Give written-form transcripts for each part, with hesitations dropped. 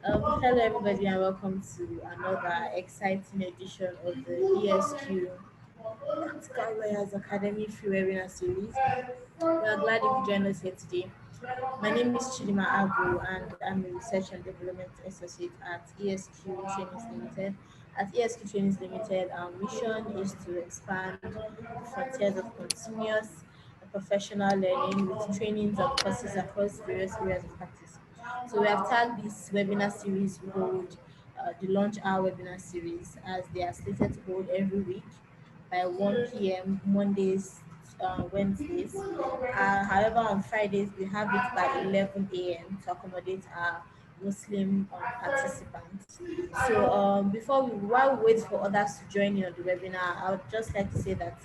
Hello, everybody, and welcome to another exciting edition of the ESQ Practical Lawyers Academy free webinar series. We are glad you could join us here today. My name is Chidima Abu, and I'm a Research and Development Associate at ESQ Trainings Limited. At ESQ Trainings Limited, our mission is to expand the frontiers of continuous and professional learning with trainings and courses across various areas of practice. So we have tagged this webinar series we hold the Launch Hour webinar series as they are slated to hold every week by 1 p.m. Mondays, Wednesdays. However, on Fridays, we have it by 11 a.m. to accommodate our Muslim participants. So, while we wait for others to join in on the webinar, I would just like to say that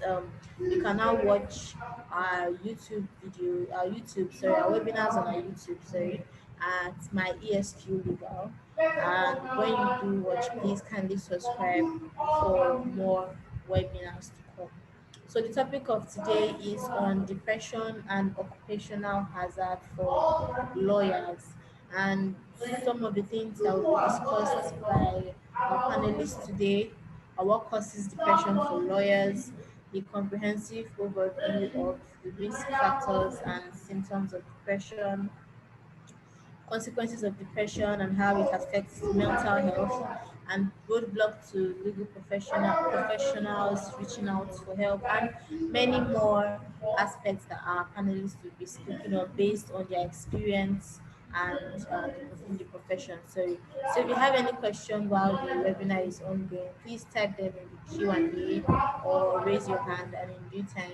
you can now watch our our webinars on our YouTube, sorry, at my ESQ Legal. And when you do watch, please kindly subscribe for more webinars to come. So the topic of today is on depression and occupational hazard for lawyers. And some of the things that will be discussed by our panelists today are what causes depression for lawyers, a comprehensive overview of the risk factors and symptoms of depression, consequences of depression and how it affects mental health, and roadblock to legal professionals reaching out for help, and many more aspects that our panelists will be speaking of based on their experience and in the profession. So if you have any question while the webinar is ongoing, please type them in the Q&A or raise your hand, and in due time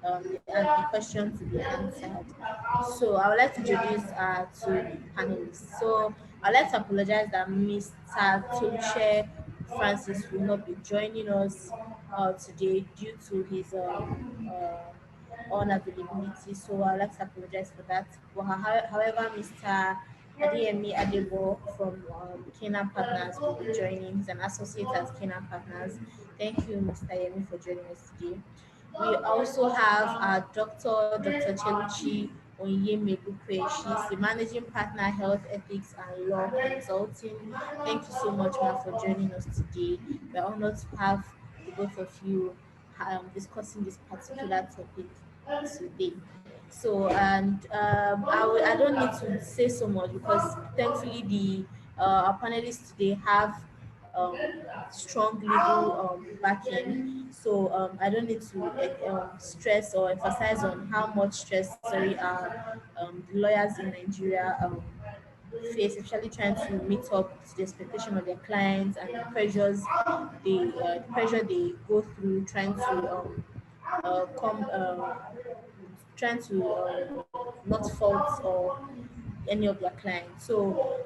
the question to be answered. So I would like to introduce two panelists. So I'd like to apologize that Mr. Tuche Francis will not be joining us today due to his unavailability. So I'd like to apologize for that. However, Mr. Adeyemi Adebo from Kena Partners will be joining. He's an associate at Kena Partners. Thank you, Mr. Yemi, for joining us today. We also have Dr. Cheluchi Onyemebukwe. She's the managing partner, health ethics and law consulting. Thank you so much, ma, for joining us today. We're honored to have the both of you discussing this particular topic today. So, and I don't need to say so much because thankfully our panelists today have um, strong legal backing. So I don't need to stress or emphasize on how much stress, sorry, the lawyers in Nigeria face, especially trying to meet up to the expectation of their clients and the pressure they go through trying to come trying to not fault or any of their clients. So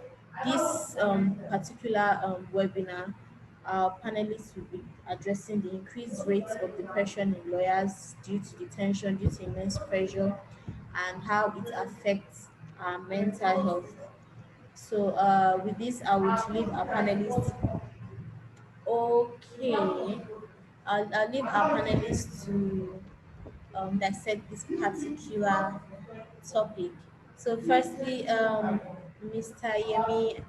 this particular webinar, our panelists will be addressing the increased rates of depression in lawyers due to detention, due to immense pressure, and how it affects our mental health. So with this, I would leave our panelists. Okay, I'll leave our panelists to dissect this particular topic. So, firstly, Mr. Yemi.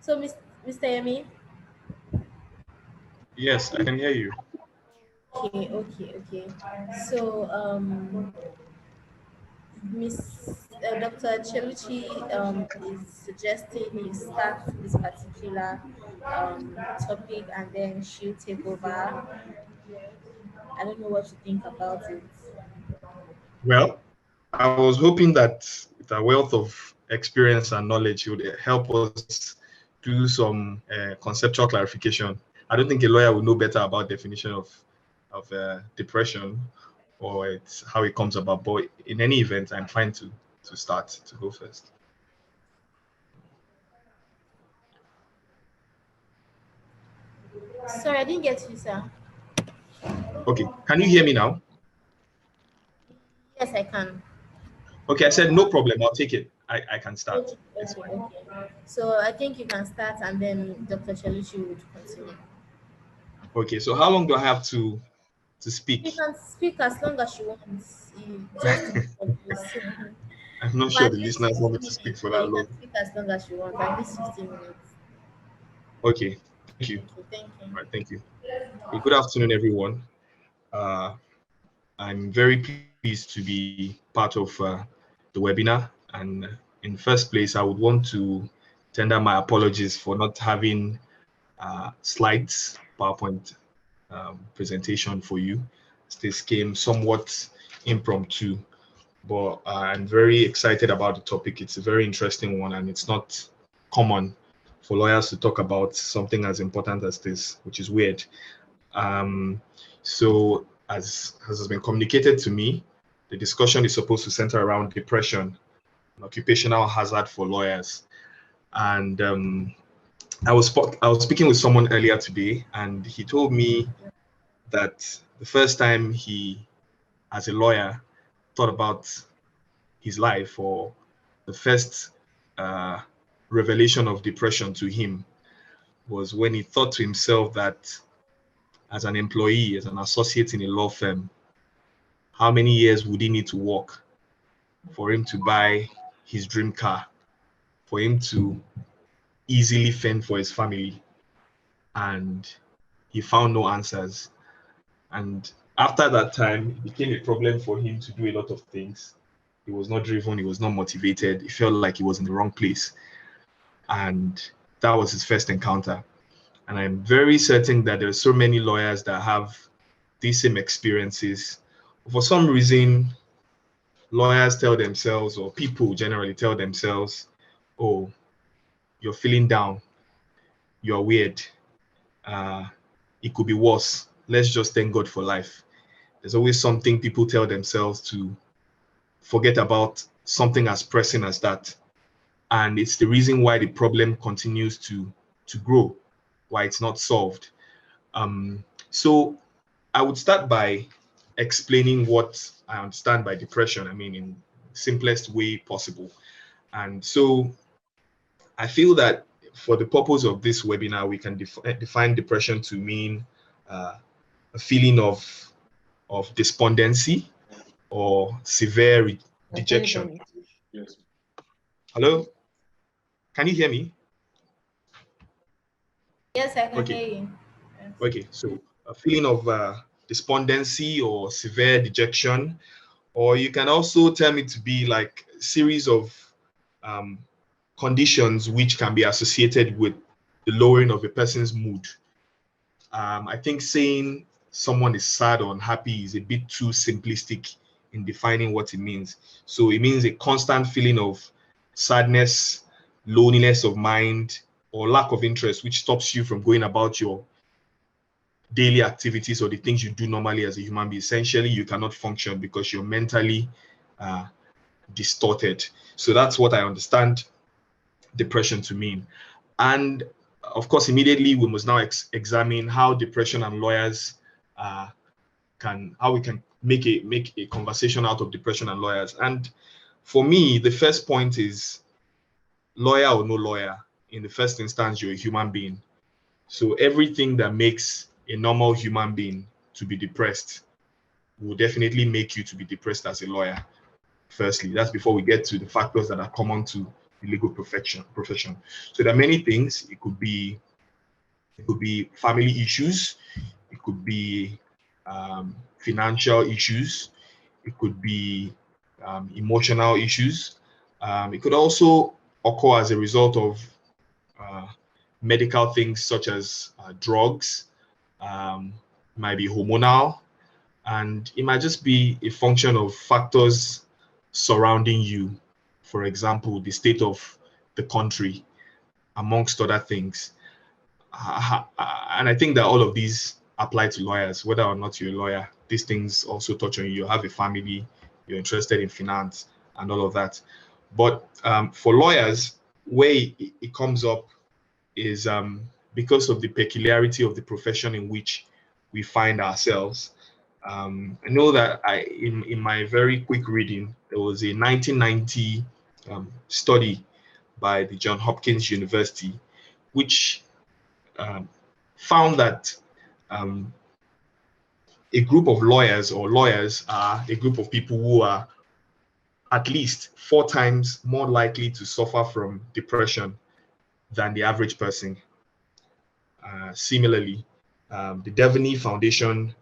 So, Mr. Yemi. Yes, I can hear you. Okay. So, Dr. Cheluchi is suggesting you start this particular topic and then she'll take over. I don't know what you think about it. Well, I was hoping that with a wealth of experience and knowledge, you would help us do some conceptual clarification. I don't think a lawyer would know better about definition of depression or how it comes about. But in any event, I'm fine to start to go first. Sorry, I didn't get you, sir. Okay, can you hear me now? Yes, I can. Okay, I said no problem. I'll take it. I can start. Okay, It's fine. okay. So I think you can start and then Dr. Cheluchi would continue. Okay, so how long do I have to You speak? can speak as long as you want. Just to be obvious. I'm not But sure at the least listeners want 60 me to speak minutes, for so that you can long. speak as long as you want. At least 60 minutes. Okay, thank you. Okay, thank you. All right, thank you. Okay, good afternoon, everyone. Uh, I'm very pleased to be part of the webinar. And in the first place, I would want to tender my apologies for not having slides, PowerPoint presentation for you. This came somewhat impromptu, but I'm very excited about the topic. It's a very interesting one, and it's not common for lawyers to talk about something as important as this, which is weird. So, as has been communicated to me, the discussion is supposed to center around depression, an occupational hazard for lawyers. And I was speaking with someone earlier today, and he told me that the first time he, as a lawyer, thought about his life, or the first uh, revelation of depression to him, was when he thought to himself that as an employee, as an associate in a law firm, how many years would he need to work for him to buy his dream car, for him to easily fend for his family? And he found no answers. And after that time, it became a problem for him to do a lot of things. He was not driven, he was not motivated, he felt like he was in the wrong place. And that was his first encounter. And I'm very certain that there are so many lawyers that have these same experiences. For some reason, lawyers tell themselves, or people generally tell themselves, oh, you're feeling down, you're weird, uh, it could be worse. Let's just thank God for life. There's always something people tell themselves to forget about, something as pressing as that. And it's the reason why the problem continues to grow, why it's not solved. So I would start by explaining what I understand by depression. I mean, in simplest way possible. And so I feel that for the purpose of this webinar, we can define depression to mean a feeling of despondency or severe dejection. Yes. Hello, can you hear me? Yes, I can Okay, hear you. Yes. okay. So a feeling of despondency or severe dejection, or you can also tell me to be like a series of um, conditions which can be associated with the lowering of a person's mood. I think saying someone is sad or unhappy is a bit too simplistic in defining what it means. So it means a constant feeling of sadness, loneliness of mind, or lack of interest, which stops you from going about your daily activities or the things you do normally as a human being. Essentially, you cannot function because you're mentally uh, distorted. So that's what I understand depression to mean. And of course, immediately we must now examine how depression and lawyers uh, how we can make a conversation out of depression and lawyers. And for me, the first point is lawyer or no lawyer. In the first instance, you're a human being. So everything that makes a normal human being to be depressed will definitely make you to be depressed as a lawyer. Firstly, that's before we get to the factors that are common to the legal profession. So there are many things. It could be family issues, it could be financial issues, it could be emotional issues. It could also occur as a result of uh, medical things such as drugs, might be hormonal, and it might just be a function of factors surrounding you. For example, the state of the country, amongst other things. And I think that all of these apply to lawyers, whether or not you're a lawyer. These things also touch on you. You have a family, you're interested in finance, and all of that. But for lawyers, where it comes up is because of the peculiarity of the profession in which we find ourselves. I know that in my very quick reading, there was a 1990 study by the John Hopkins University, which um, found that um, a group of lawyers or lawyers are a group of people who are at least 4 times more likely to suffer from depression than the average person. Similarly, the Devaney Foundation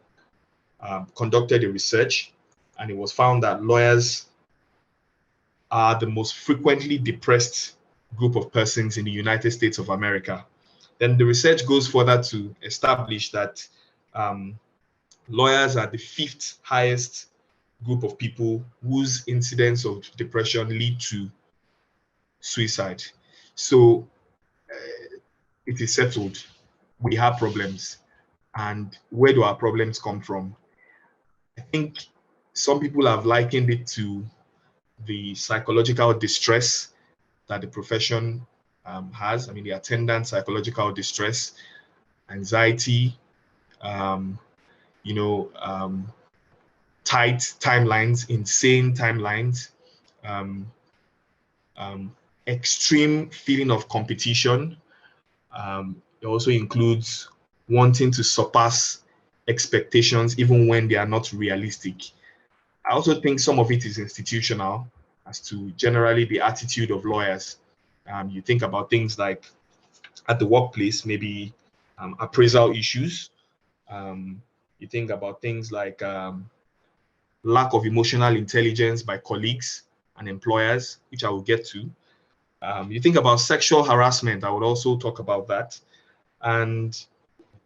conducted a research, and it was found that lawyers are the most frequently depressed group of persons in the United States of America. Then the research goes further to establish that lawyers are the 5th highest group of people whose incidence of depression lead to suicide. So it is settled. We have problems. And where do our problems come from? I think some people have likened it to the psychological distress that the profession has. I mean, the attendant psychological distress, anxiety, um, tight timelines, insane timelines, um, extreme feeling of competition. It also includes wanting to surpass expectations even when they are not realistic. I also think some of it is institutional as to generally the attitude of lawyers. You think about things like at the workplace, maybe appraisal issues. You think about things like lack of emotional intelligence by colleagues and employers, which I will get to. You think about sexual harassment, I would also talk about that. And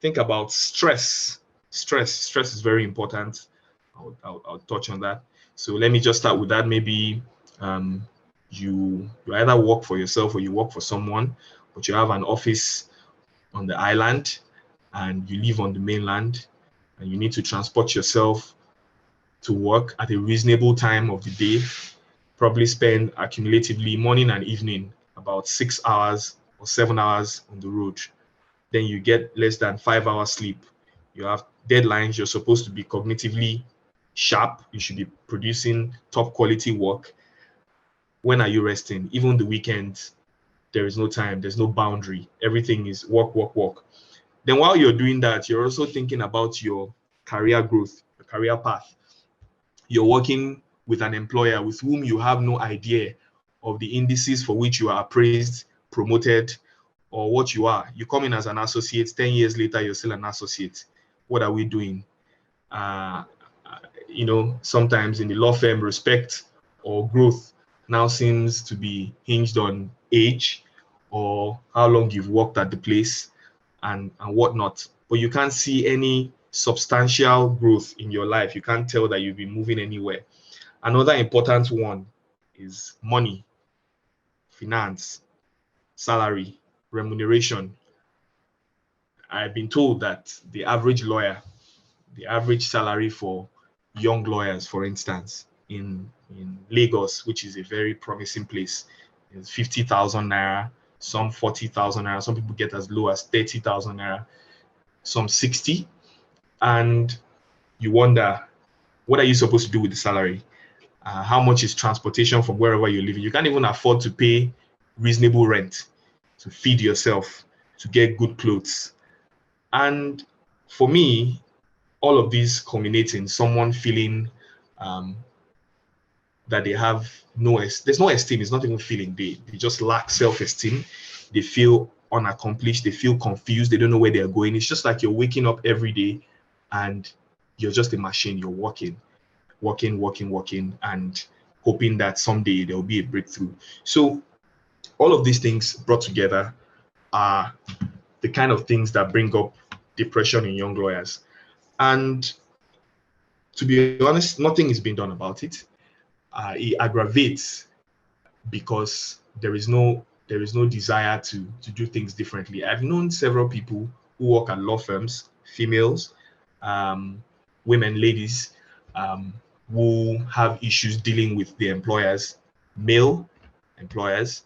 think about stress. Stress is very important. I'll touch on that. So let me just start with that. Maybe you either work for yourself or you work for someone, but you have an office on the island and you live on the mainland, and you need to transport yourself to work at a reasonable time of the day, probably spend accumulatively morning and evening about 6 hours or 7 hours on the road. Then you get less than 5 hours sleep. You have deadlines. You're supposed to be cognitively sharp. You should be producing top quality work. When are you resting? Even the weekends, there is no time. There's no boundary. Everything is work, work, work. Then while you're doing that, you're also thinking about your career growth, your career path. You're working with an employer with whom you have no idea of the indices for which you are appraised, promoted, or what you are. You come in as an associate, 10 years later, you're still an associate. What are we doing? Sometimes in the law firm, respect or growth now seems to be hinged on age or how long you've worked at the place and whatnot. But you can't see any substantial growth in your life. You can't tell that you've been moving anywhere. Another important one is money, finance, salary, remuneration. I've been told that the average lawyer, the average salary for young lawyers, for instance, in Lagos, which is a very promising place, is 50,000 naira, some 40,000 naira, some people get as low as 30,000 naira, some 60. And you wonder, what are you supposed to do with the salary? How much is transportation from wherever you're living? You can't even afford to pay reasonable rent, to feed yourself, to get good clothes. And for me, all of these culminate in someone feeling that they have there's no esteem. It's not even feeling. They just lack self-esteem. They feel unaccomplished. They feel confused. They don't know where they're going. It's just like you're waking up every day and you're just a machine. You're working, and hoping that someday there will be a breakthrough. So all of these things brought together are the kind of things that bring up depression in young lawyers. And to be honest, nothing is being done about it. It aggravates because there is no desire to do things differently. I've known several people who work at law firms, females, women, ladies, who have issues dealing with their employers, male employers.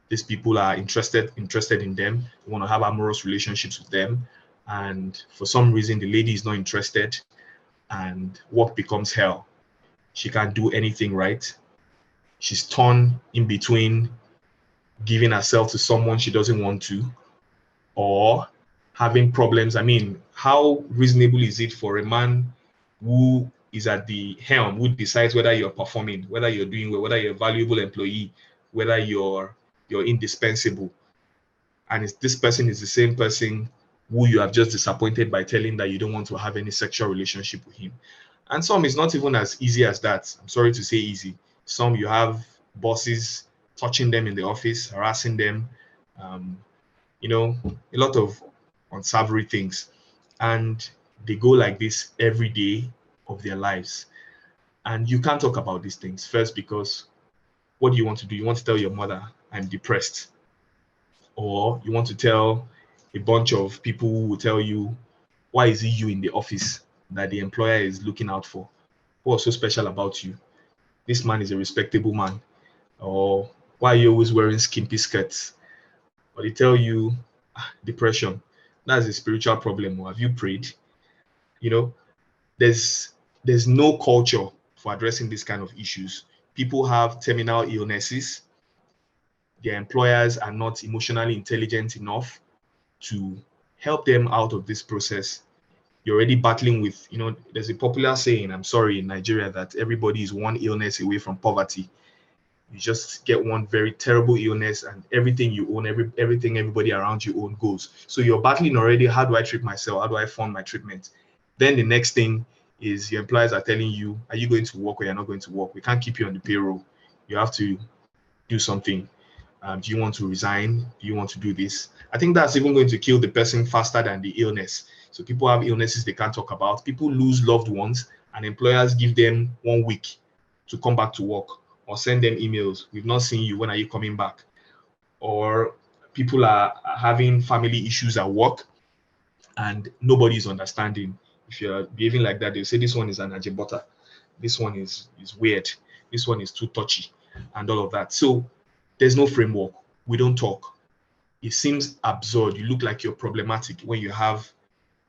These people are interested in them, they want to have amorous relationships with them, and for some reason the lady is not interested, and work becomes hell. She can't do anything right. She's torn in between giving herself to someone she doesn't want to or having problems. I mean, how reasonable is it for a man who is at the helm, who decides whether you're performing, whether you're doing well, whether you're a valuable employee, whether you're indispensable. And this person is the same person who you have just disappointed by telling that you don't want to have any sexual relationship with him. And some is not even as easy as that. I'm sorry to say easy. Some you have bosses touching them in the office, harassing them, um, a lot of unsavory things. And they go like this every day of their lives. And you can't talk about these things. First, because what do you want to do? You want to tell your mother, I'm depressed. Or you want to tell a bunch of people who will tell you, why is it you in the office that the employer is looking out for? What's so special about you? This man is a respectable man. Or why are you always wearing skimpy skirts? Or they tell you, depression, that's a spiritual problem. Or have you prayed? You know, there's no culture for addressing these kind of issues. People have terminal illnesses. Their employers are not emotionally intelligent enough to help them out of this process. You're already battling with, there's a popular saying, I'm sorry, in Nigeria, that everybody is one illness away from poverty. You just get one very terrible illness and everything you own, everything everybody around you own goes. So you're battling already. How do I treat myself? How do I fund my treatment? Then the next thing is your employers are telling you, are you going to work or you're not going to work? We can't keep you on the payroll. You have to do something. Do you want to resign? Do you want to do this? I think that's even going to kill the person faster than the illness. So people have illnesses they can't talk about. People lose loved ones, and employers give them 1 week to come back to work or send them emails. We've not seen you. When are you coming back? Or people are having family issues at work and nobody is understanding. If you're behaving like that, they'll say this one is an ajebota. This one is weird. This one is too touchy and all of that. So there's no framework. We don't talk. It seems absurd. You look like you're problematic when you have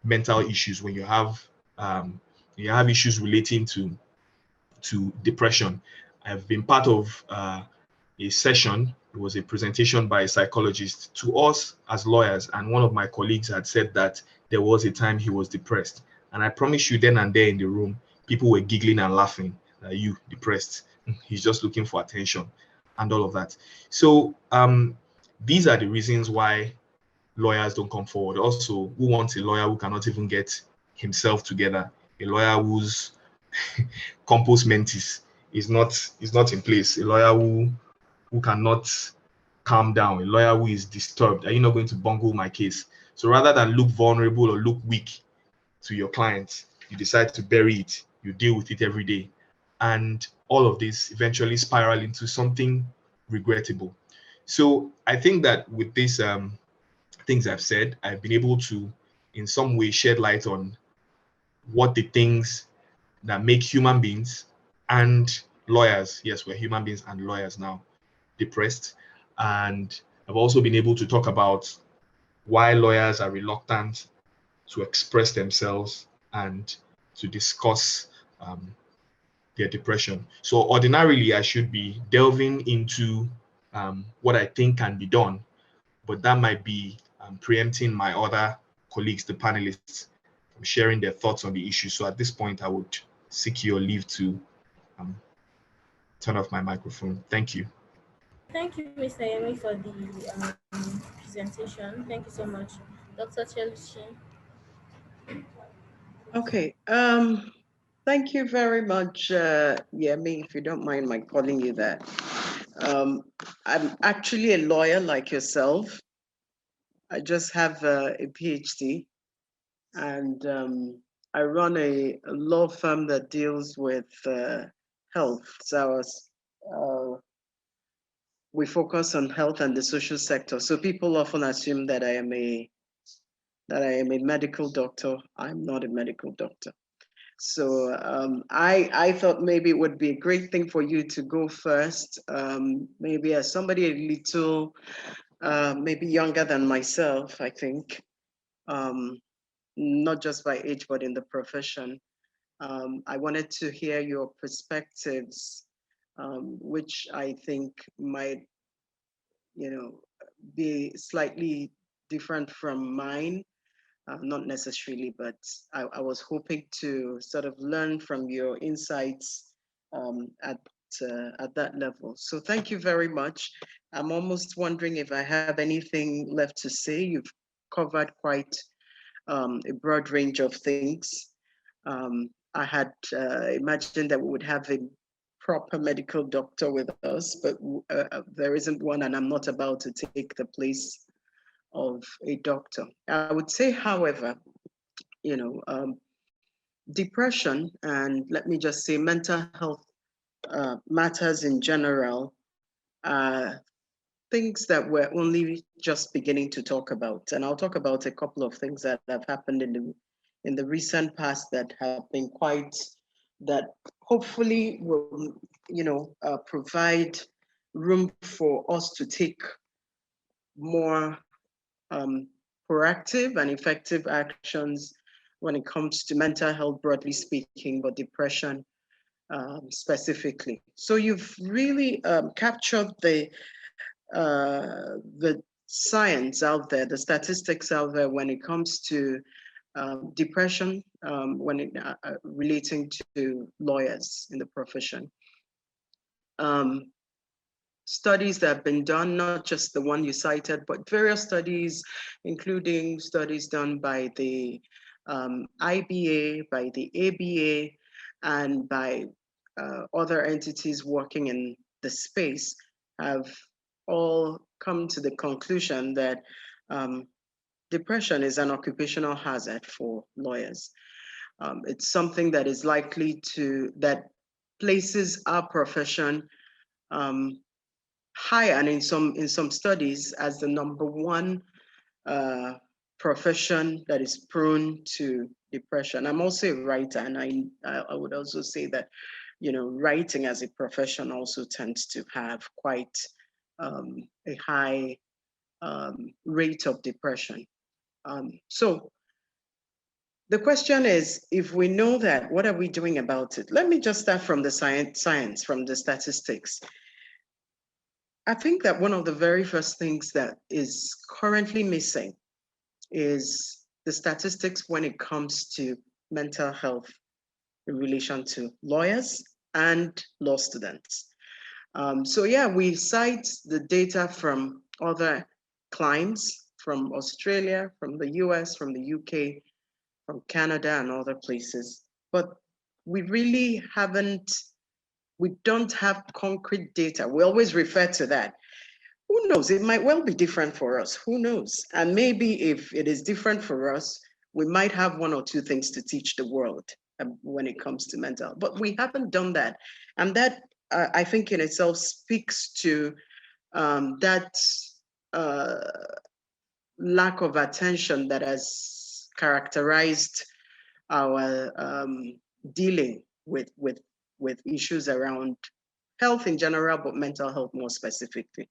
mental issues, when you have issues relating to depression. I've been part of a session. It was a presentation by a psychologist to us as lawyers, and one of my colleagues had said that there was a time he was depressed. And I promise you, then and there in the room, people were giggling and laughing. You depressed? He's just looking for attention, and all of that. So these are the reasons why lawyers don't come forward. Also, who wants a lawyer who cannot even get himself together? A lawyer whose compos mentis is not in place. A lawyer who cannot calm down. A lawyer who is disturbed. Are you not going to bungle my case? So rather than look vulnerable or look weak to your client, you decide to bury it. You deal with it every day, and all of this eventually spiral into something regrettable. So I think that with these things I've said, I've been able to, in some way, shed light on what the things that make human beings and lawyers, yes, we're human beings and lawyers now, depressed. And I've also been able to talk about why lawyers are reluctant to express themselves and to discuss their depression. So ordinarily, I should be delving into what I think can be done, but that might be preempting my other colleagues, the panelists, from sharing their thoughts on the issue. So at this point, I would seek your leave to um, turn off my microphone. Thank you. Thank you, Mr. Yemi, for the presentation. Thank you so much. Dr. Chelushi. Okay. Thank you very much, Yemi, if you don't mind my calling you that. I'm actually a lawyer like yourself. I just have a PhD, and I run a law firm that deals with health. So we focus on health and the social sector. So people often assume that I am a medical doctor. I'm not a medical doctor. So I thought maybe it would be a great thing for you to go first. Maybe as somebody a little, maybe younger than myself, I think, not just by age, but in the profession. I wanted to hear your perspectives, which I think might, be slightly different from mine. not necessarily, but I was hoping to sort of learn from your insights at that level. So thank you very much. I'm almost wondering if I have anything left to say. You've covered quite a broad range of things. I had imagined that we would have a proper medical doctor with us, but there isn't one, and I'm not about to take the place of a doctor. I would say, however, depression and let me just say mental health matters in general are things that we're only just beginning to talk about. And I'll talk about a couple of things that have happened in the recent past that have been quite that hopefully will provide room for us to take more proactive and effective actions when it comes to mental health, broadly speaking, but depression specifically. So you've really captured the science out there, the statistics out there when it comes to depression, when it relating to lawyers in the profession. Studies that have been done, not just the one you cited, but various studies, including studies done by the IBA, by the ABA, and by other entities working in the space, have all come to the conclusion that depression is an occupational hazard for lawyers. It's something that is likely that places our profession higher, and in some studies, as the number one profession that is prone to depression. I'm also a writer, and I would also say that writing as a profession also tends to have quite a high rate of depression. So the question is, if we know that, what are we doing about it? Let me just start from the science, from the statistics. I think that one of the very first things that is currently missing is the statistics when it comes to mental health in relation to lawyers and law students. So yeah, we cite the data from other clients from Australia, from the US, from the UK, from Canada and other places, but we really we don't have concrete data. We always refer to that. Who knows? It might well be different for us. Who knows? And maybe if it is different for us, we might have one or two things to teach the world when it comes to mental. But we haven't done that. And that, I think in itself speaks to that lack of attention that has characterized our dealing with issues around health in general, but mental health more specifically.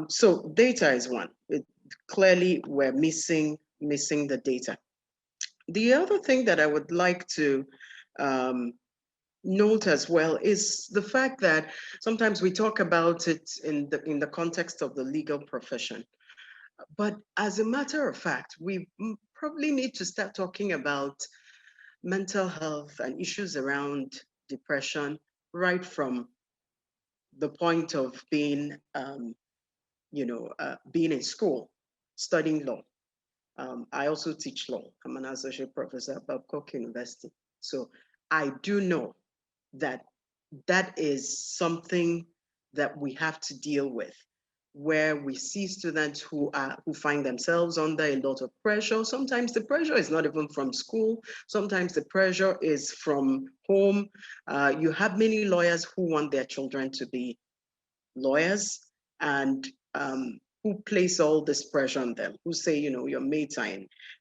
So data is one. Clearly, we're missing the data. The other thing that I would like to note as well is the fact that sometimes we talk about it in the context of the legal profession. But as a matter of fact, we probably need to start talking about mental health and issues around depression right from the point of being, being in school, studying law. I also teach law. I'm an associate professor at Babcock University. So I do know that that is something that we have to deal with, where we see students who find themselves under a lot of pressure. Sometimes the pressure is not even from school. Sometimes the pressure is from home. You have many lawyers who want their children to be lawyers, and who place all this pressure on them, who say, your mates are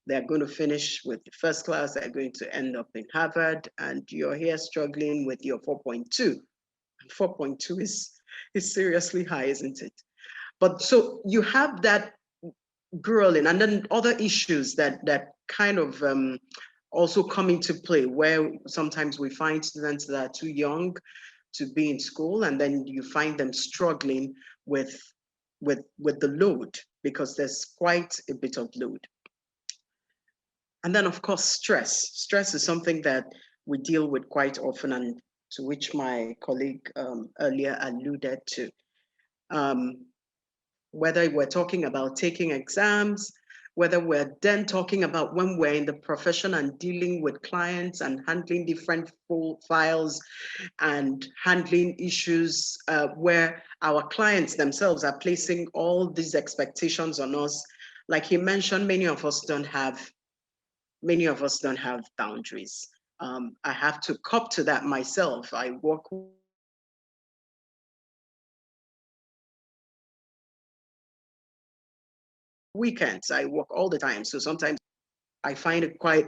they're going to finish with first class, they're going to end up in Harvard, and you're here struggling with your 4.2. 4.2 is seriously high, isn't it? But so you have that grueling, and then other issues that kind of also come into play, where sometimes we find students that are too young to be in school, and then you find them struggling with the load, because there's quite a bit of load. And then, of course, stress. Stress is something that we deal with quite often, and to which my colleague earlier alluded to. Um, whether we're talking about taking exams, whether we're then talking about when we're in the profession and dealing with clients and handling different full files and handling issues where our clients themselves are placing all these expectations on us. Like he mentioned, many of us don't have boundaries. I have to cop to that myself. I work weekends, I work all the time. So sometimes I find it quite,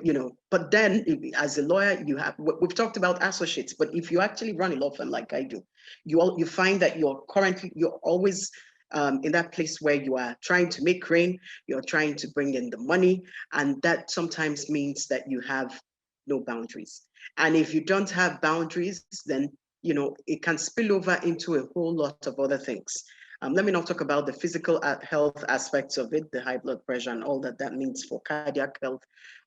but then as a lawyer, we've talked about associates, but if you actually run a law firm like I do, you find that you're always in that place where you are trying to make rain, you're trying to bring in the money, and that sometimes means that you have no boundaries. And if you don't have boundaries, then it can spill over into a whole lot of other things. Let me not talk about the physical health aspects of it, the high blood pressure and all that that means for cardiac health,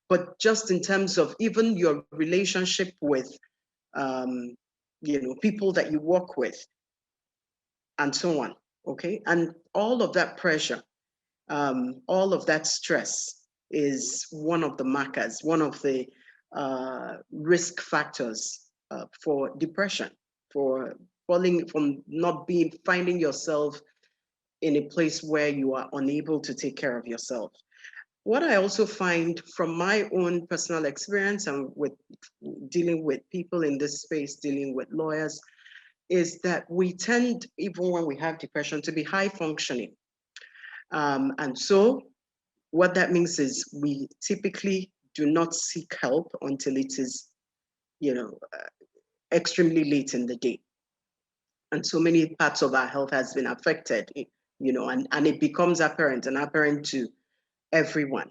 but just in terms of even your relationship with, um, people that you work with, and so on. Okay, and all of that pressure, all of that stress is one of the markers, one of the risk factors for depression, for falling, from not being, finding yourself in a place where you are unable to take care of yourself. What I also find from my own personal experience and with dealing with people in this space, dealing with lawyers, is that we tend, even when we have depression, to be high functioning. And so what that means is we typically do not seek help until it is, extremely late in the day. And so many parts of our health has been affected, and it becomes apparent and apparent to everyone.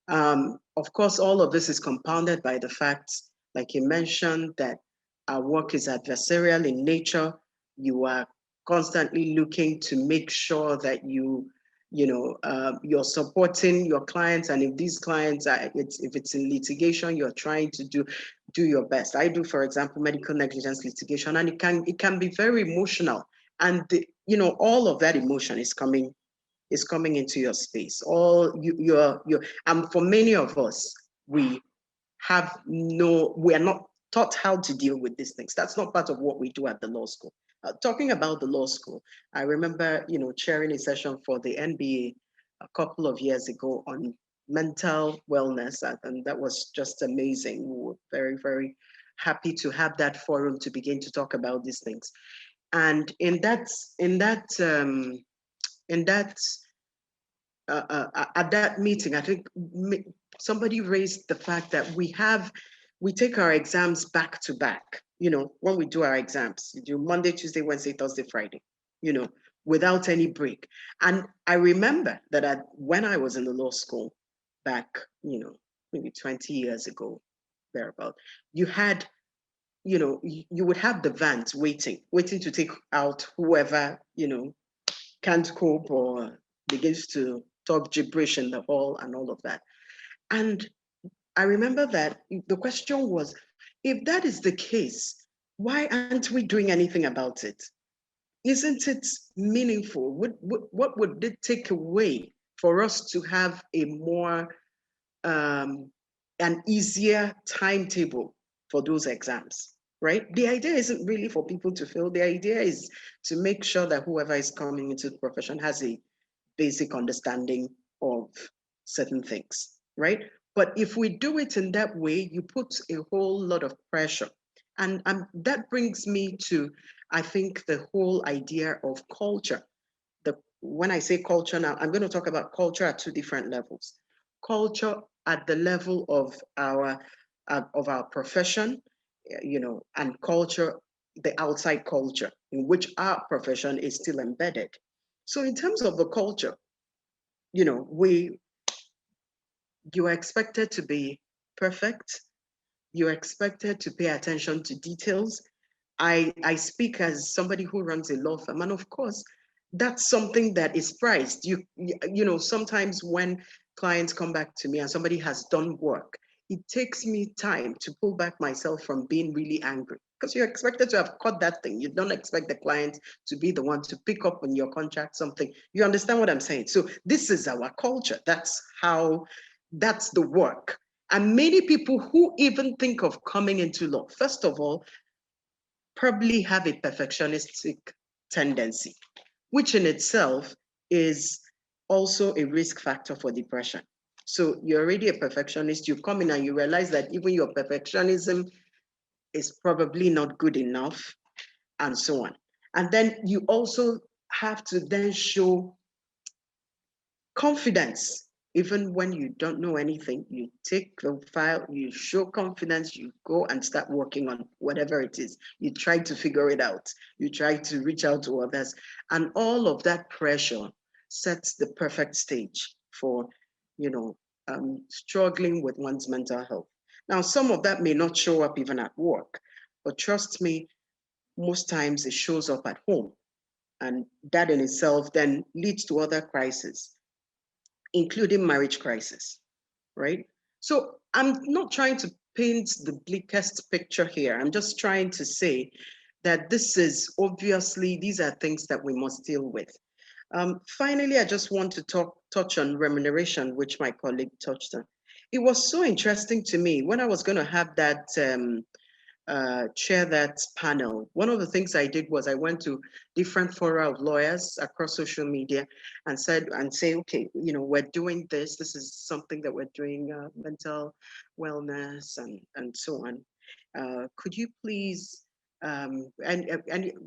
Of course, all of this is compounded by the fact, like you mentioned, that our work is adversarial in nature. You are constantly looking to make sure that you're supporting your clients, and if these clients are, if it's in litigation, you're trying to do your best. I do, for example, medical negligence litigation, and it can be very emotional, and all of that emotion is coming into your space. All you're and for many of us, we are not taught how to deal with these things. That's not part of what we do at the law school. Talking about the law school, I remember, chairing a session for the NBA a couple of years ago on mental wellness, and that was just amazing. We were very, very happy to have that forum to begin to talk about these things. And in that at that meeting, I think somebody raised the fact that we take our exams back to back. When we do our exams, you do Monday, Tuesday, Wednesday, Thursday, Friday, without any break. And I remember that when I was in the law school back, maybe 20 years ago, thereabout, you had, you would have the vans waiting to take out whoever, can't cope or begins to talk gibberish in the hall and all of that. And I remember that the question was, if that is the case, why aren't we doing anything about it? Isn't it meaningful? What would it take away for us to have a more, an easier timetable for those exams? Right? The idea isn't really for people to fail. The idea is to make sure that whoever is coming into the profession has a basic understanding of certain things, right? But if we do it in that way, you put a whole lot of pressure. And that brings me to, I think, the whole idea of culture. When I say culture now, I'm going to talk about culture at two different levels. Culture at the level of our profession, and culture, the outside culture in which our profession is still embedded. So in terms of the culture, you know, we you are expected to be perfect. You're expected to pay attention to details. I speak as somebody who runs a law firm, and of course, that's something that is prized. Sometimes when clients come back to me and somebody has done work, it takes me time to pull back myself from being really angry, because you're expected to have caught that thing. You don't expect the client to be the one to pick up on your contract something. You understand what I'm saying? So this is our culture. That's the work. And many people who even think of coming into law, first of all, probably have a perfectionistic tendency, which in itself is also a risk factor for depression. So you're already a perfectionist, you come in and you realize that even your perfectionism is probably not good enough, and so on. And then you also have to then show confidence. Even when you don't know anything, you take the file, you show confidence, you go and start working on whatever it is. You try to figure it out. You try to reach out to others. And all of that pressure sets the perfect stage for, struggling with one's mental health. Now, some of that may not show up even at work, but trust me, most times it shows up at home. And that in itself then leads to other crises, including marriage crisis, right? So I'm not trying to paint the bleakest picture here. I'm just trying to say that these are things that we must deal with. Finally, I just want to touch on remuneration, which my colleague touched on. It was so interesting to me when I was going to have that chair that panel. One of the things I did was I went to different fora of lawyers across social media and say, okay, we're doing this. This is something that we're doing, mental wellness and so on. Could you please and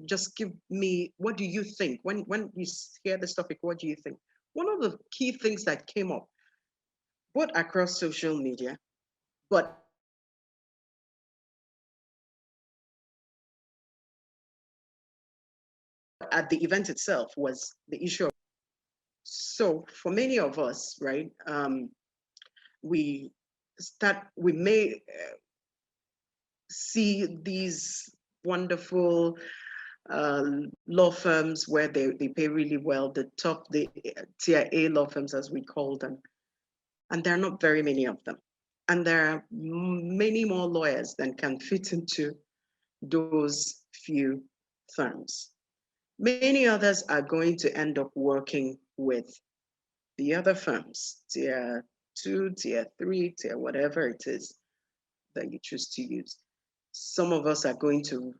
just give me, what do you think when you hear this topic? What do you think? One of the key things that came up, both across social media, but at the event itself, was the issue of. So for many of us, right, we may see these wonderful law firms where they pay really well, the tier A law firms, as we call them. And there are not very many of them. And there are many more lawyers than can fit into those few firms. Many others are going to end up working with the other firms, tier 2, tier 3, tier whatever it is that you choose to use. Some of us are going to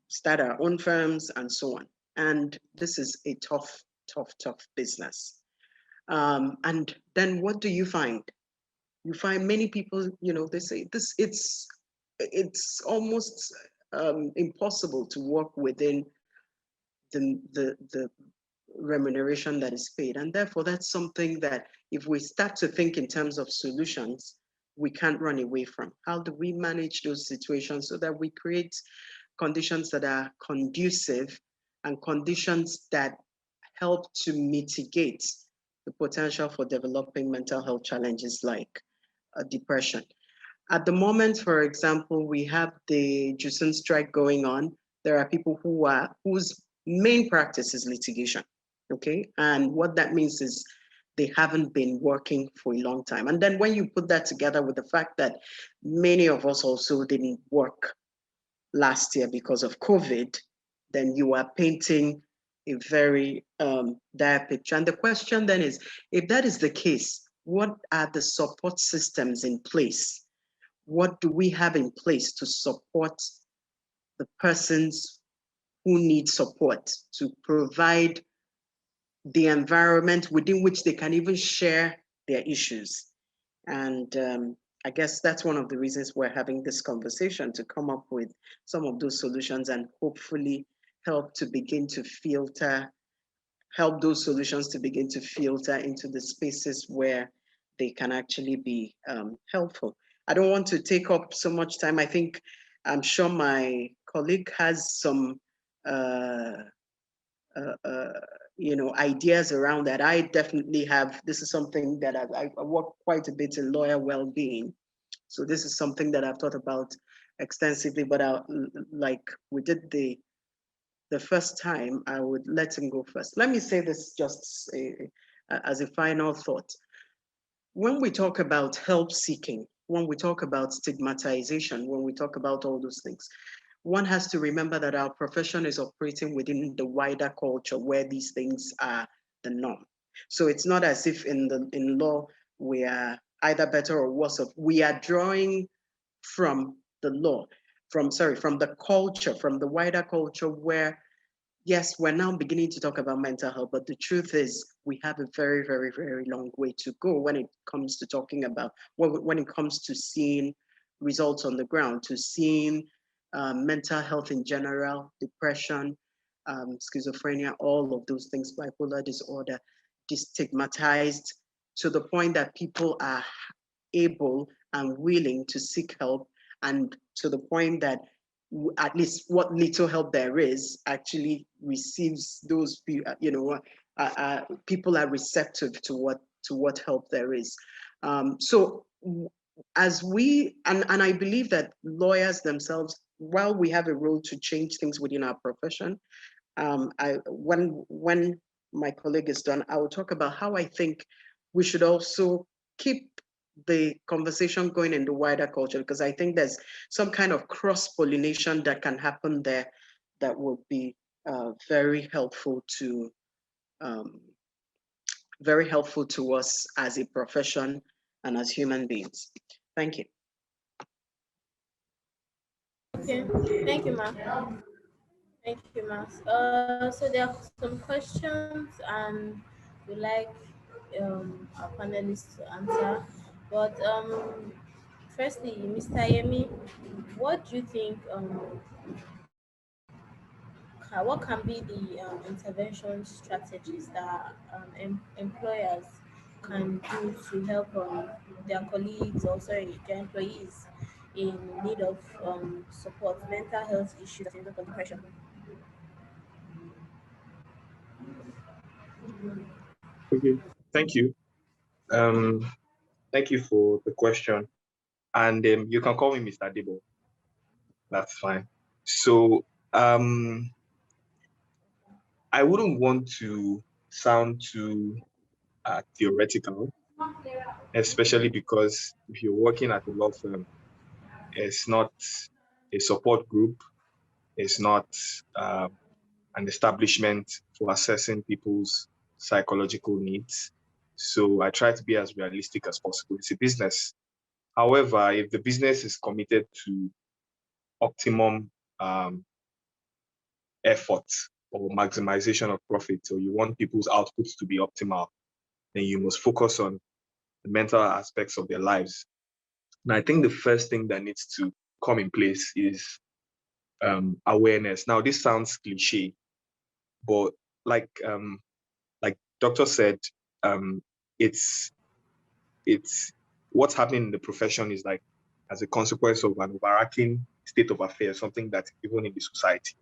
start our own firms and so on. And this is a tough business. And then what do you find? You find many people, they say it's almost impossible to work within the remuneration that is paid. And therefore, that's something that if we start to think in terms of solutions, we can't run away from. How do we manage those situations so that we create conditions that are conducive and conditions that help to mitigate the potential for developing mental health challenges like depression? At the moment, for example, we have the Jusin strike going on. There are people whose main practice is litigation, okay? And what that means is they haven't been working for a long time. And then when you put that together with the fact that many of us also didn't work last year because of COVID, then you are painting a very dire picture. And the question then is, if that is the case, what are the support systems in place? What do we have in place to support the persons who need support, to provide the environment within which they can even share their issues? And I guess that's one of the reasons we're having this conversation, to come up with some of those solutions and hopefully help those solutions to begin to filter into the spaces where they can actually be helpful. I don't want to take up so much time. I'm sure my colleague has some ideas around that. I definitely have. This is something that I work quite a bit in lawyer well-being. So this is something that I've thought about extensively, but like we did the first time, I would let him go first. Let me say this just as a final thought. when we talk about help seeking, when we talk about stigmatization, when we talk about all those things, one has to remember that our profession is operating within the wider culture where these things are the norm. So it's not as if in law we are either better or worse off. We are drawing from the law, from the culture, from the wider culture where, yes, we're now beginning to talk about mental health, but the truth is we have a very, very, very long way to go when it comes to talking about, when it comes to seeing results on the ground, to seeing mental health in general, depression, schizophrenia, all of those things, bipolar disorder, destigmatized to the point that people are able and willing to seek help, and to the point that at least what little help there is actually receives those people are receptive to what help there is. So as we and I believe that lawyers themselves, while we have a role to change things within our profession, when my colleague is done, I will talk about how I think we should also keep the conversation going in the wider culture, because I think there's some kind of cross-pollination that can happen there that will be very helpful to us as a profession and as human beings. Thank you. Okay, thank you, ma'am. Thank you, ma'am. So there are some questions, and we like our panelists to answer. But firstly, Mr. Yemi, what do you think? What can be the intervention strategies that employers can do to help their colleagues, or sorry, their employees in need of support, mental health issues, and depression? Okay, thank you. Um, Thank you for the question. And you can call me Mr. Debo. That's fine. So I wouldn't want to sound too theoretical, especially because if you're working at a law firm, it's not a support group, it's not an establishment for assessing people's psychological needs. So I try to be as realistic as possible. It's a business. However, if the business is committed to optimum effort or maximization of profit, or you want people's outputs to be optimal, then you must focus on the mental aspects of their lives. And I think the first thing that needs to come in place is awareness. Now, this sounds cliche, but like doctor said, um, it's it's what's happening in the profession is like as a consequence of an overarching state of affairs, something that's even in the society.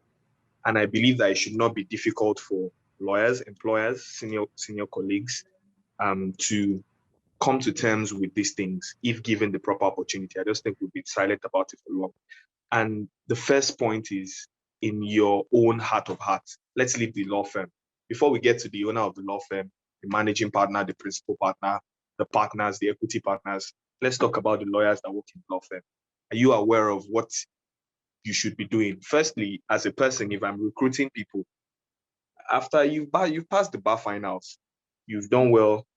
And I believe that it should not be difficult for lawyers, employers, senior colleagues to come to terms with these things if given the proper opportunity. I just think we'll be silent about it for long. And the first point is in your own heart of hearts. Let's leave the law firm. Before we get to the owner of the law firm, the managing partner, the principal partner, the partners, the equity partners, let's talk about the lawyers that work in the law firm. Are you aware of what you should be doing? Firstly, as a person, if I'm recruiting people, after you've passed the bar finals, you've done well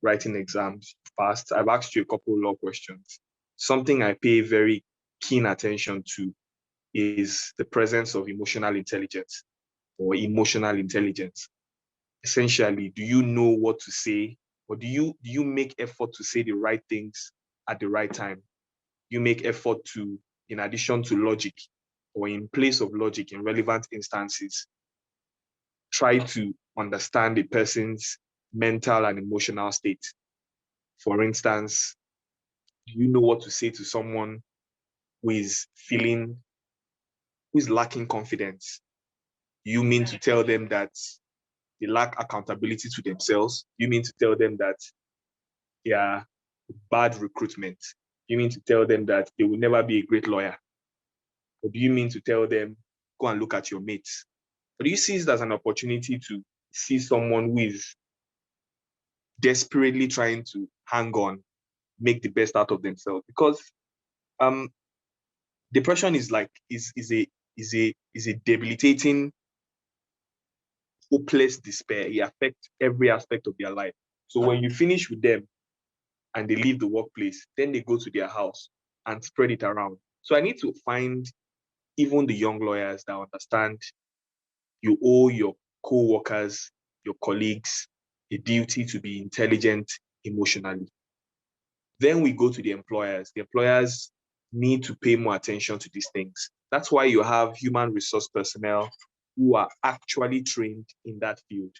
writing exams, you've passed, I've asked you a couple of law questions. Something I pay very keen attention to is the presence of emotional intelligence or emotional intelligence. Essentially, do you know what to say, or do you make effort to say the right things at the right time? You make effort to, in addition to logic or in place of logic in relevant instances, try to understand the person's mental and emotional state. For instance, do you know what to say to someone who is lacking confidence? You mean to tell them that they lack accountability to themselves? You mean to tell them that they are bad recruitment? You mean to tell them that they will never be a great lawyer? Or do you mean to tell them, go and look at your mates? Or do you see it as an opportunity to see someone who is desperately trying to hang on, make the best out of themselves. Because depression is a debilitating, hopeless despair. It affects every aspect of their life. So when you finish with them and they leave the workplace, then they go to their house and spread it around. So I need to find even the young lawyers that understand you owe your co-workers, your colleagues, a duty to be intelligent emotionally. Then we go to the employers. The employers need to pay more attention to these things. That's why you have human resource personnel who are actually trained in that field.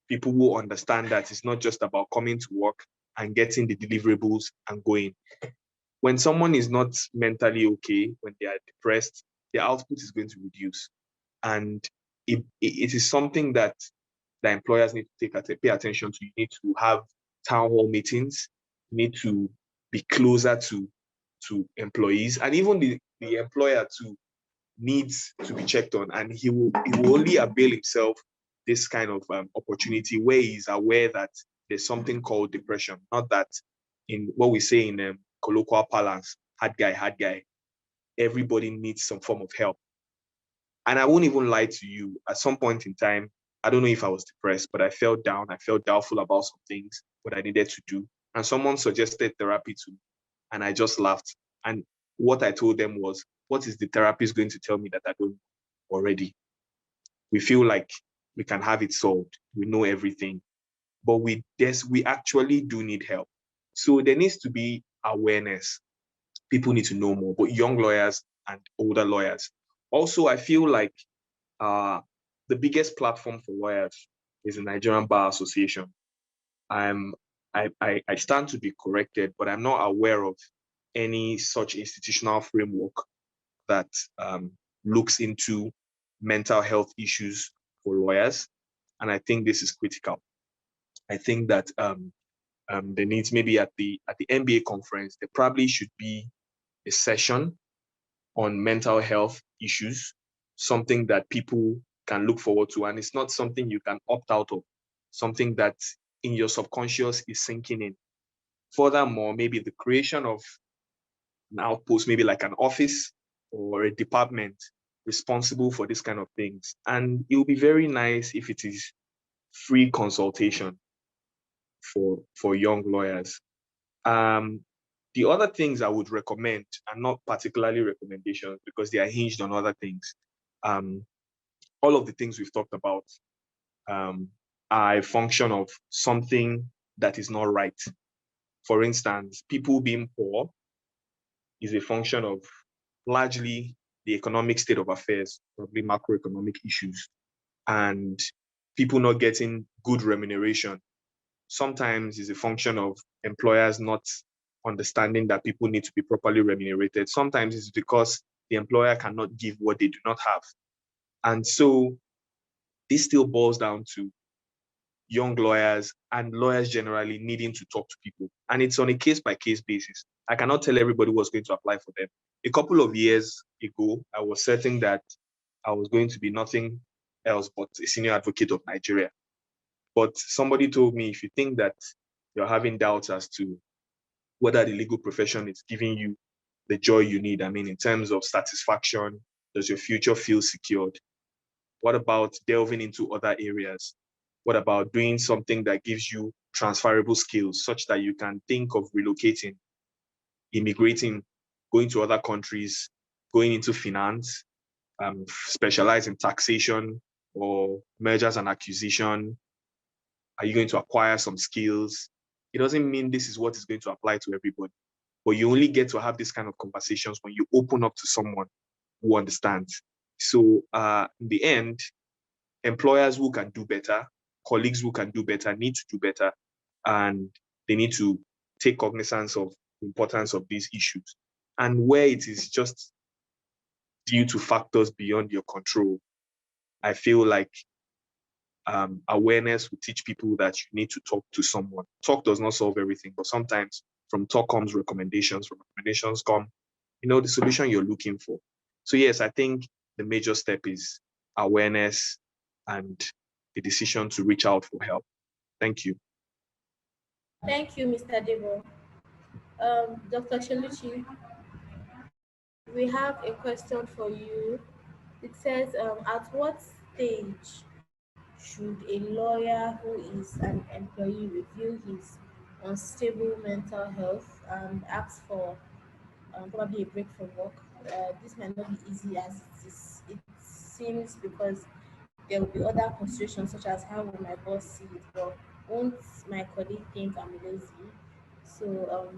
People who understand that it's not just about coming to work and getting the deliverables and going. When someone is not mentally okay, when they are depressed, their output is going to reduce. And it is something that the employers need to pay attention to. You need to have town hall meetings. You need to be closer to employees, and even the employer too needs to be checked on, and he will only avail himself this kind of opportunity where he's aware that there's something called depression, not that in what we say in colloquial parlance, hard guy. Everybody needs some form of help. And I won't even lie to you, at some point in time, I don't know if I was depressed, but I felt down. I felt doubtful about some things, what I needed to do. And someone suggested therapy to me, and I just laughed. And what I told them was, what is the therapist going to tell me that I don't already? We feel like we can have it solved. We know everything, but we actually do need help. So there needs to be awareness. People need to know more, but young lawyers and older lawyers. Also, I feel like the biggest platform for lawyers is the Nigerian Bar Association. I stand to be corrected, but I'm not aware of any such institutional framework that looks into mental health issues for lawyers. And I think this is critical. I think that there needs, maybe at the MBA conference, there probably should be a session on mental health issues, something that people can look forward to. And it's not something you can opt out of, something that in your subconscious is sinking in. Furthermore, maybe the creation of an outpost, maybe like an office or a department responsible for this kind of things. And it will be very nice if it is free consultation for young lawyers. The other things I would recommend are not particularly recommendations because they are hinged on other things. All of the things we've talked about are a function of something that is not right. For instance, people being poor is a function of largely the economic state of affairs, probably macroeconomic issues, and people not getting good remuneration. Sometimes is a function of employers not understanding that people need to be properly remunerated. Sometimes it's because the employer cannot give what they do not have. And so this still boils down to young lawyers and lawyers generally needing to talk to people. And it's on a case-by-case basis. I cannot tell everybody what's going to apply for them. A couple of years ago, I was certain that I was going to be nothing else but a senior advocate of Nigeria. But somebody told me, if you think that you're having doubts as to whether the legal profession is giving you the joy you need, I mean, in terms of satisfaction, does your future feel secured? What about delving into other areas? What about doing something that gives you transferable skills such that you can think of relocating, immigrating, going to other countries, going into finance, specialize in taxation or mergers and acquisition? Are you going to acquire some skills? It doesn't mean this is what is going to apply to everybody, but you only get to have this kind of conversations when you open up to someone who understands. So in the end, employers who can do better, colleagues who can do better need to do better, and they need to take cognizance of the importance of these issues. And where it is just due to factors beyond your control, I feel like awareness will teach people that you need to talk to someone. Talk does not solve everything, but sometimes from talk comes recommendations, from recommendations come, the solution you're looking for. So yes, I think the major step is awareness and the decision to reach out for help. Thank you. Thank you, Mr. Debo. Dr. Cheluchi, we have a question for you. It says, at what stage should a lawyer who is an employee review his unstable mental health and ask for probably a break from work? This might not be easy as it seems, because there will be other considerations such as how will my boss see it, but won't my colleague think I'm lazy? So,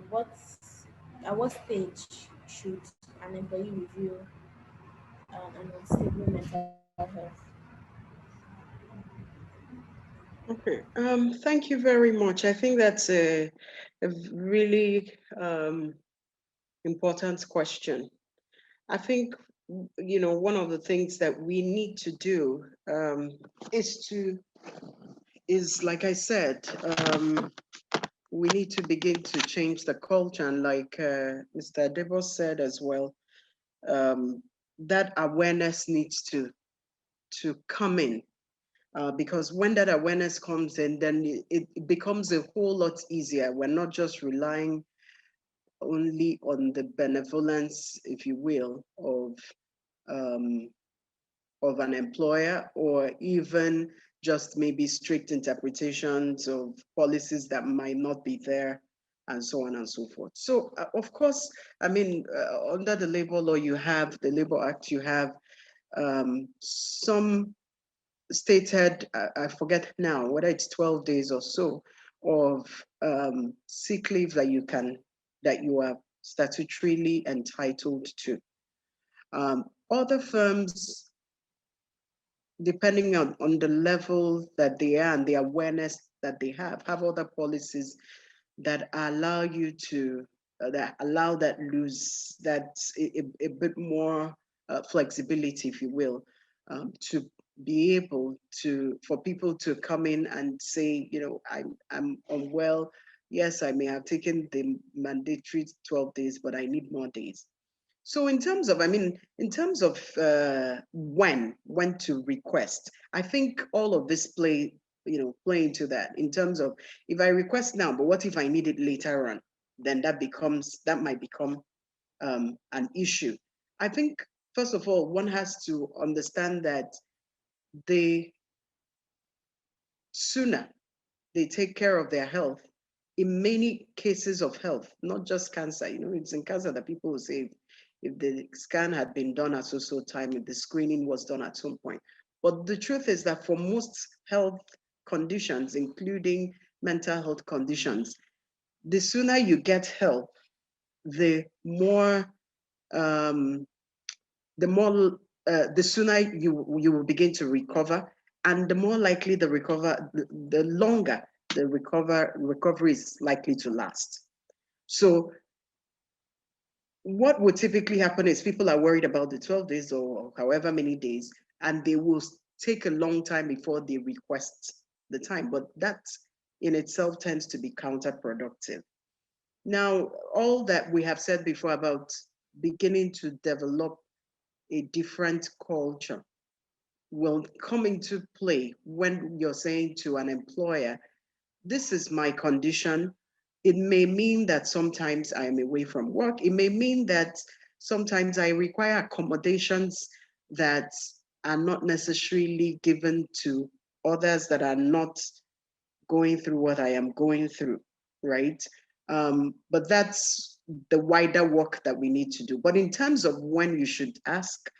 at what stage should an employee review an unstable mental health? Okay. Thank you very much. I think that's a really important question. I think, one of the things that we need to do is like I said, we need to begin to change the culture. And like Mr. Debo said as well, that awareness needs to come in. Because when that awareness comes in, then it becomes a whole lot easier. We're not just relying only on the benevolence, if you will, um, of an employer, or even just maybe strict interpretations of policies that might not be there, and so on and so forth. So, of course, I mean, under the labor law, you have the Labor Act, you have some stated, I forget now, whether it's 12 days or so of sick leave that you are statutorily entitled to. Other firms, depending on the level that they are and the awareness that they have other policies that allow you to, that allow that loose, that a bit more flexibility, if you will, to be able to, for people to come in and say, I'm unwell. Yes, I may have taken the mandatory 12 days, but I need more days. So in terms of, when to request, I think all of this play into that, in terms of, if I request now, but what if I need it later on? Then that might become an issue. I think, first of all, one has to understand that the sooner they take care of their health, in many cases of health, not just cancer. It's in cancer that people will say, if the scan had been done at so time, if the screening was done at some point. But the truth is that for most health conditions, including mental health conditions, the sooner you get help, the more um, the sooner you will begin to recover, and the more likely the longer the recovery is likely to last. So what would typically happen is people are worried about the 12 days or however many days, and they will take a long time before they request the time. But that in itself tends to be counterproductive. Now, all that we have said before about beginning to develop a different culture will come into play when you're saying to an employer, this is my condition. It may mean that sometimes I am away from work. It may mean that sometimes I require accommodations that are not necessarily given to others that are not going through what I am going through, right? But that's the wider work that we need to do. But in terms of when you should ask,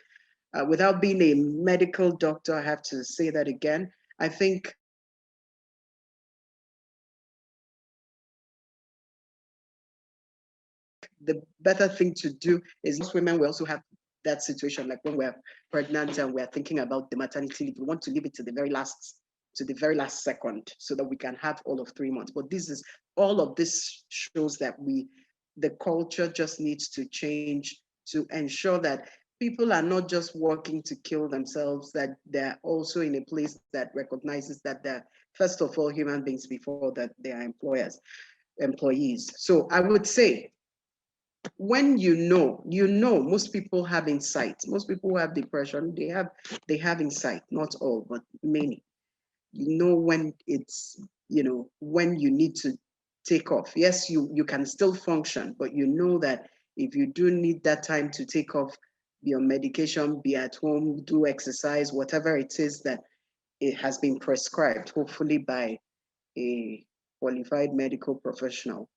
without being a medical doctor, I have to say that again. I think the better thing to do is, most women will also have that situation, like when we're pregnant and we're thinking about the maternity leave, we want to leave it to the very last second so that we can have all of 3 months. But all of this shows that the culture just needs to change to ensure that people are not just working to kill themselves, that they're also in a place that recognizes that they're, first of all, human beings before that they are employees. So I would say, when most people have insight. Most people who have depression, they have insight, not all, but many. When it's, when you need to take off. Yes, you can still function, but you know that if you do need that time to take off your medication, be at home, do exercise, whatever it is that it has been prescribed, hopefully by a qualified medical professional,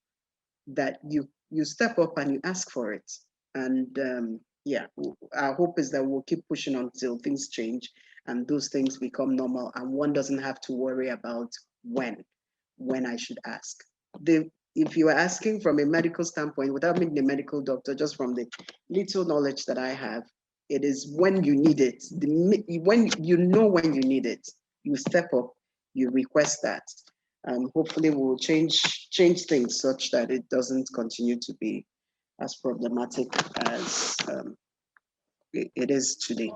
that you step up and you ask for it. And yeah, our hope is that we'll keep pushing until things change and those things become normal, and one doesn't have to worry about when I should ask. If you are asking from a medical standpoint, without being a medical doctor, just from the little knowledge that I have, it is when you need it. When you know when you need it, you step up, you request that. Hopefully, we'll change things such that it doesn't continue to be as problematic as it is today.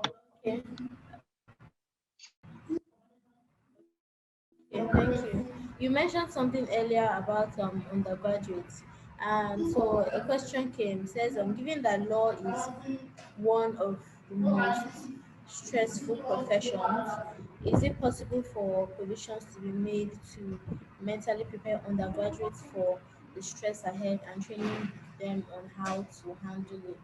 Okay. Okay, thank you. You mentioned something earlier about undergraduates, and so a question came. Says, given that law is one of the most stressful professions, is it possible for provisions to be made to mentally prepare undergraduates for the stress ahead and training them on how to handle it?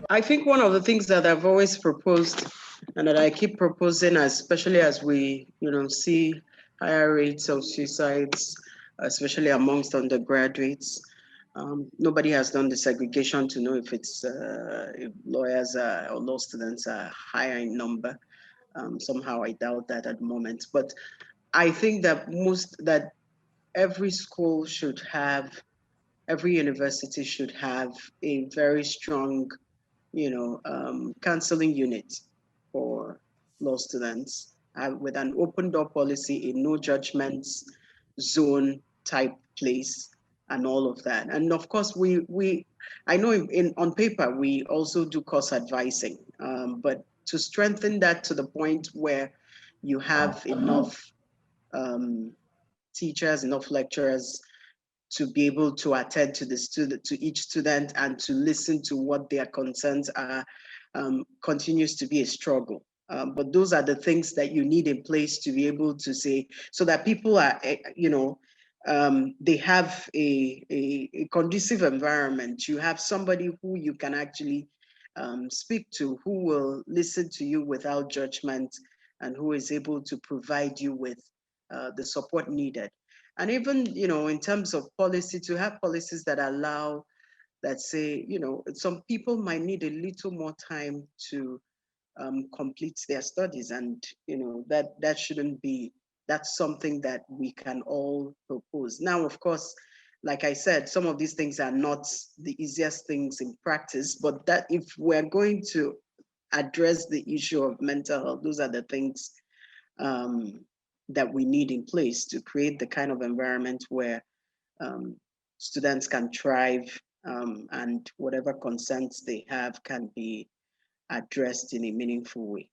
I think one of the things that I've always proposed and that I keep proposing, especially as we, see higher rates of suicides, especially amongst undergraduates. Nobody has done the segregation to know if it's if lawyers or law students are higher in number. Somehow I doubt that at the moment. But I think that every school should have, every university should have a very strong counseling unit for law students with an open door policy, a no judgments zone type place, and all of that. And of course, I know on paper we also do course advising, but to strengthen that to the point where you have enough teachers, enough lecturers to be able to attend to each student and to listen to what their concerns are, continues to be a struggle. But those are the things that you need in place to be able to say, so that people are, they have a conducive environment. You have somebody who you can actually speak to, who will listen to you without judgment, and who is able to provide you with the support needed. And even, in terms of policy, to have policies that allow, that say, some people might need a little more time to complete their studies, and that shouldn't be. That's something that we can all propose. Now, of course, like I said, some of these things are not the easiest things in practice, but that if we're going to address the issue of mental health, those are the things um, that we need in place to create the kind of environment where um, students can thrive, and whatever concerns they have can be addressed in a meaningful way.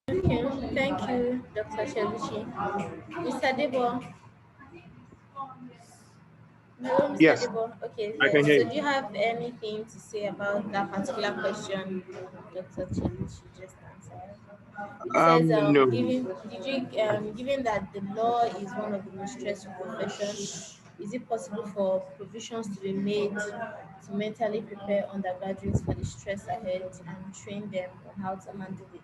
Okay, thank you, Dr. Sheluchi. Mr. Debo, hello, Mr. Yes, Debo. Okay, I yes. can hear So, you. do you have anything to say about that particular question Dr. Sheluchi just answered? It says, No. given that the law is one of the most stressful professions, is it possible for provisions to be made to mentally prepare undergraduates for the stress ahead and train them on how to handle it?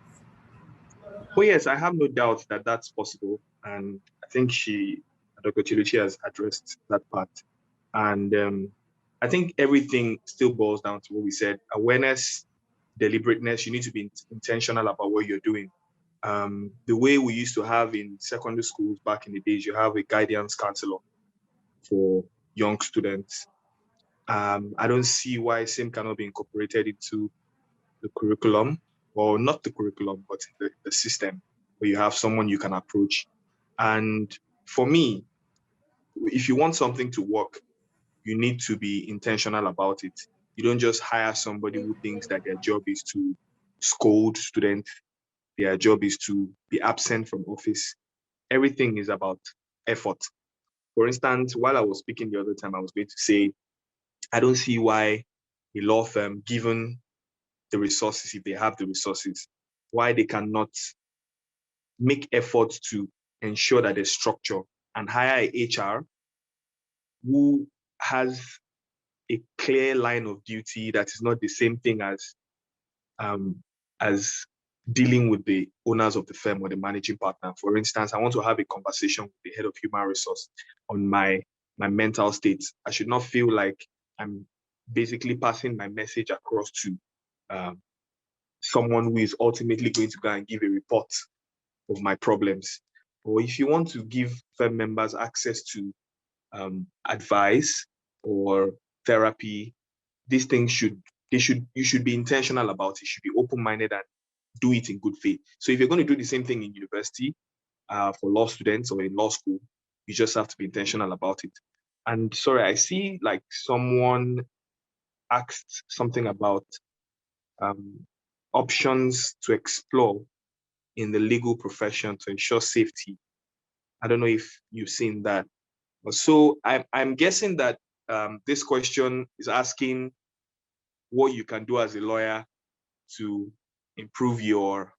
Oh yes, I have no doubt that that's possible, and I think Dr. Chiluchi has addressed that part. And I think everything still boils down to what we said: awareness, deliberateness. You need to be intentional about what you're doing. The way we used to have in secondary schools back in the days, you have a guidance counselor for young students. I don't see why same cannot be incorporated into the curriculum, or not the curriculum, but the system, where you have someone you can approach. And for me, if you want something to work, you need to be intentional about it. You don't just hire somebody who thinks that their job is to scold students, their job is to be absent from office. Everything is about effort. For instance, while I was speaking the other time, I was going to say, I don't see why a law firm, given the resources, if they have the resources, why they cannot make efforts to ensure that there's structure and hire a HR who has a clear line of duty that is not the same thing um, as dealing with the owners of the firm or the managing partner. For instance, I want to have a conversation with the head of human resource on my mental state. I should not feel like I'm basically passing my message across to someone who is ultimately going to go and give a report of my problems. Or if you want to give firm members access to advice or therapy, these things you should be intentional about it. You should be open-minded and do it in good faith. So if you're going to do the same thing in university for law students or in law school, you just have to be intentional about it. And sorry, I see like someone asked something about options to explore in the legal profession to ensure safety. I don't know if you've seen that. So I'm guessing that this question is asking what you can do as a lawyer to improve your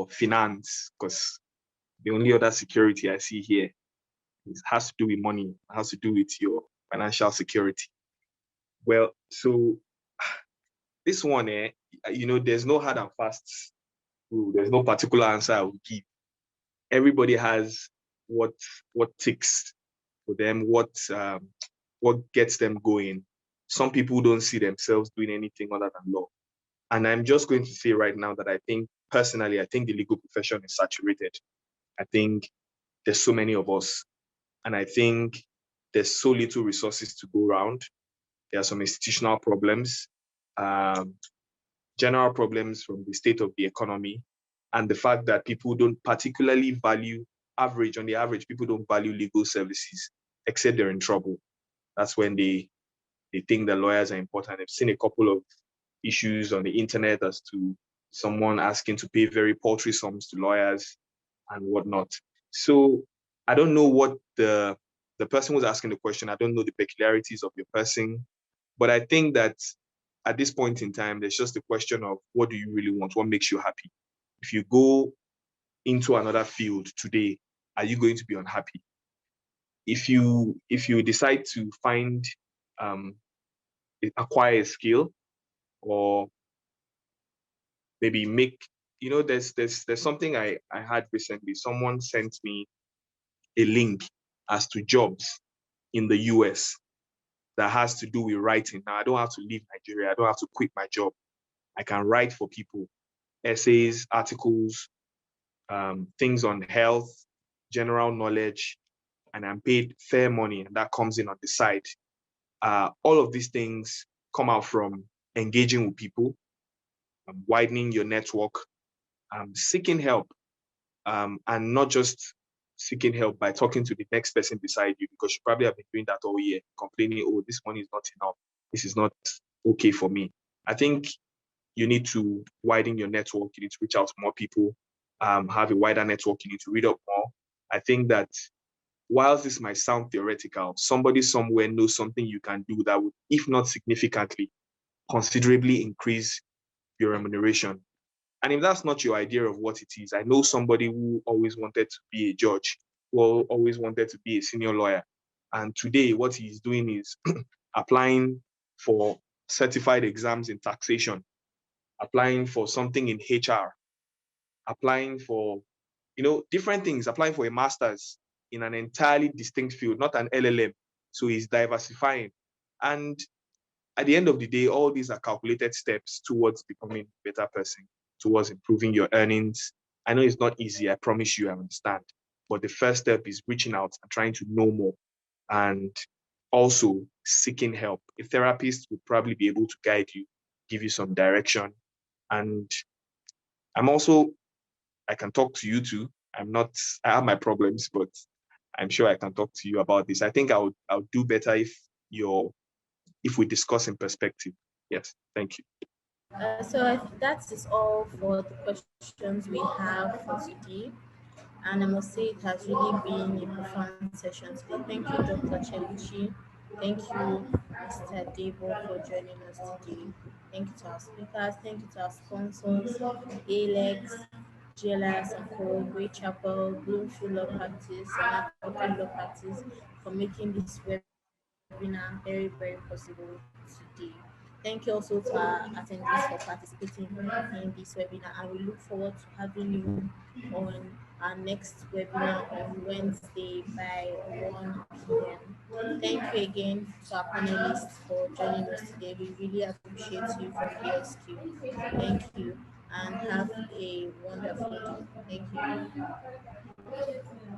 finance, because the only other security I see here has to do with money, has to do with your financial security. Well, so this one, there's no hard and fast rule. There's no particular answer I will give. Everybody has what ticks for them, what gets them going. Some people don't see themselves doing anything other than law. And I'm just going to say right now that I think the legal profession is saturated. I think there's so many of us, and I think there's so little resources to go around. There are some institutional problems, general problems from the state of the economy, and the fact that people don't particularly value on the average, people don't value legal services except they're in trouble. That's when they think that lawyers are important. I've seen a couple of issues on the internet as to someone asking to pay very paltry sums to lawyers and whatnot. So I don't know what the person was asking the question. I don't know the peculiarities of your person, but I think that at this point in time, there's just a question of what do you really want? What makes you happy? If you go into another field today, are you going to be unhappy? If you decide to acquire a skill, or maybe there's something I had recently. Someone sent me a link as to jobs in the US that has to do with writing. Now, I don't have to leave Nigeria. I don't have to quit my job. I can write for people, essays, articles, things on health, general knowledge, and I'm paid fair money, and that comes in on the side. All of these things come out from engaging with people, widening your network, seeking help, and not just seeking help by talking to the next person beside you, because you probably have been doing that all year, complaining, oh, this money is not enough. This is not okay for me. I think you need to widen your network. You need to reach out to more people, have a wider network. You need to read up more. I think that whilst this might sound theoretical, somebody somewhere knows something you can do that would, if not significantly, considerably increase your remuneration. And if that's not your idea of what it is, I know somebody who always wanted to be a judge, who always wanted to be a senior lawyer. And today, what he's doing is applying for certified exams in taxation, applying for something in HR, applying for, different things, applying for a master's in an entirely distinct field, not an LLM. So he's diversifying. And at the end of the day, all these are calculated steps towards becoming a better person, towards improving your earnings. I know it's not easy. I promise you, I understand. But the first step is reaching out and trying to know more, and also seeking help. A therapist would probably be able to guide you, give you some direction. And I can talk to you too. I have my problems, but I'm sure I can talk to you about this. I think I'll do better if we discuss in perspective. Yes, thank you. So I think that is all for the questions we have for today. And I must say it has really been a profound session today. Thank you, Dr. Cheluchi. Thank you, Mr. Debo, for joining us today. Thank you to our speakers. Thank you to our sponsors, Alex, GLS and Co, Great Chapel, Bloomfield Law Practice, and Advocate Law Practice for making this webinar very, very possible today. Thank you also to our attendees for participating in this webinar, and we look forward to having you on our next webinar on Wednesday by 1 p.m. Thank you again to our panelists for joining us today. We really appreciate you from BSQ. Thank you and have a wonderful day. Thank you.